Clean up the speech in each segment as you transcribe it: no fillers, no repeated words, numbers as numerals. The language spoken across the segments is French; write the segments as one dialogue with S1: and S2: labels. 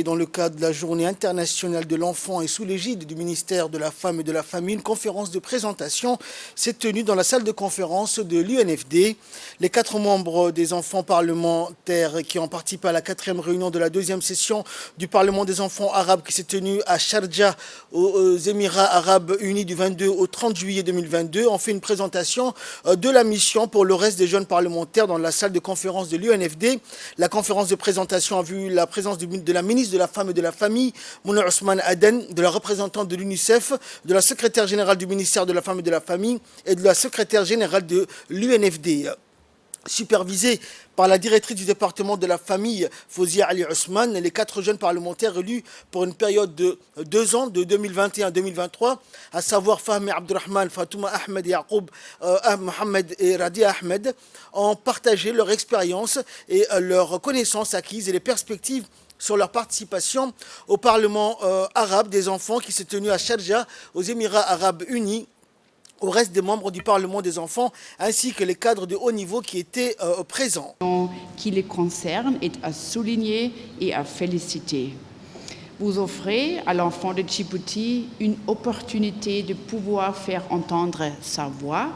S1: organisé dans le cadre de la Journée internationale de l'enfant et sous l'égide du ministère de la Femme et de la Famille, une conférence de présentation s'est tenue dans la salle de conférence de l'UNFD. Les 4 membres des enfants parlementaires qui ont participé à la 4e réunion de la 2e session du Parlement des enfants arabes qui s'est tenue à Sharjah, aux Émirats arabes unis du 22 au 30 juillet 2022, ont fait une présentation de la mission pour le reste des jeunes parlementaires dans la salle de conférence de l'UNFD. La conférence de présentation a vu la présence de la ministre de la Femme et de la Famille, Mouna Ousmane Aden, de la représentante de l'UNICEF, de la secrétaire générale du ministère de la Femme et de la Famille et de la secrétaire générale de l'UNFD. Supervisée par la directrice du département de la famille, Fouzia Ali Ousmane, les 4 jeunes parlementaires élus pour une période de 2 ans, de 2021 à 2023, à savoir Fahmi Abdurrahman, Fatouma Ahmed, Yacoub Mohamed et Radia Ahmed, ont partagé leur expérience et leurs connaissances acquises et les perspectives sur leur participation au Parlement arabe des enfants qui s'est tenu à Sharjah, aux Émirats arabes unis, au reste des membres du Parlement des enfants, ainsi que les cadres de haut niveau qui étaient présents.
S2: Qui les concerne est à souligner et à féliciter. Vous offrez à l'enfant de Djibouti une opportunité de pouvoir faire entendre sa voix,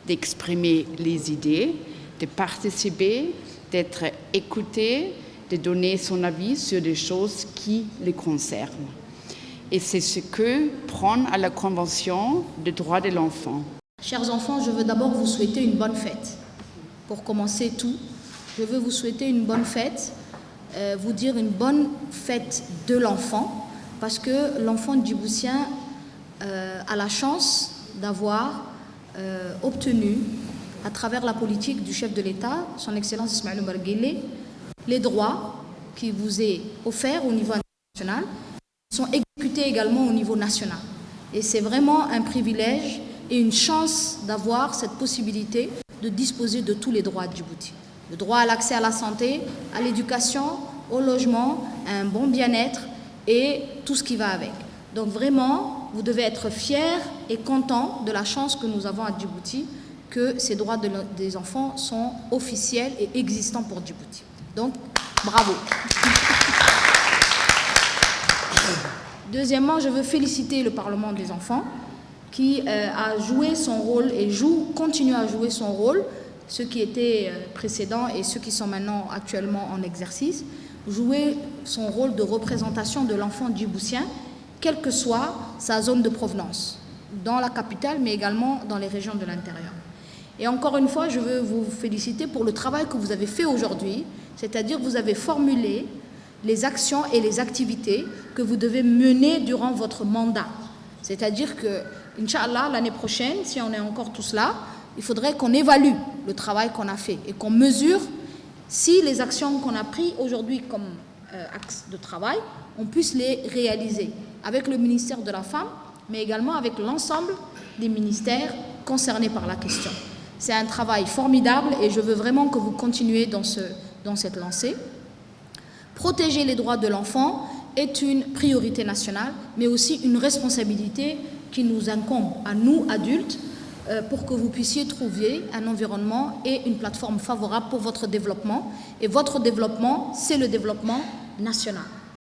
S2: d'exprimer les idées, de participer, d'être écouté, de donner son avis sur des choses qui les concernent. Et c'est ce que prône à la Convention des droits de l'enfant.
S3: Chers enfants, je veux d'abord vous souhaiter une bonne fête. Pour commencer tout, je veux vous souhaiter une bonne fête, vous dire une bonne fête de l'enfant, parce que l'enfant djiboutien a la chance d'avoir obtenu, à travers la politique du chef de l'État, son Excellence Ismaël Omar Guelleh, les droits qui vous est offerts au niveau international sont exécutés également au niveau national. Et c'est vraiment un privilège et une chance d'avoir cette possibilité de disposer de tous les droits de Djibouti. Le droit à l'accès à la santé, à l'éducation, au logement, à un bon bien-être et tout ce qui va avec. Donc vraiment, vous devez être fiers et contents de la chance que nous avons à Djibouti, que ces droits des enfants sont officiels et existants pour Djibouti. Donc, bravo. Deuxièmement, je veux féliciter le Parlement des enfants qui a joué son rôle et continue à jouer son rôle, ceux qui étaient précédents et ceux qui sont maintenant actuellement en exercice, jouer son rôle de représentation de l'enfant djiboutien, quelle que soit sa zone de provenance, dans la capitale mais également dans les régions de l'intérieur. Et encore une fois, je veux vous féliciter pour le travail que vous avez fait aujourd'hui, c'est-à-dire que vous avez formulé les actions et les activités que vous devez mener durant votre mandat. C'est-à-dire que, Inch'Allah, l'année prochaine, si on est encore tous là, il faudrait qu'on évalue le travail qu'on a fait et qu'on mesure si les actions qu'on a prises aujourd'hui comme axe de travail, on puisse les réaliser avec le ministère de la Femme, mais également avec l'ensemble des ministères concernés par la question. C'est un travail formidable et je veux vraiment que vous continuiez dans cette lancée. Protéger les droits de l'enfant est une priorité nationale, mais aussi une responsabilité qui nous incombe à nous, adultes, pour que vous puissiez trouver un environnement et une plateforme favorable pour votre développement. Et votre développement, c'est le développement national.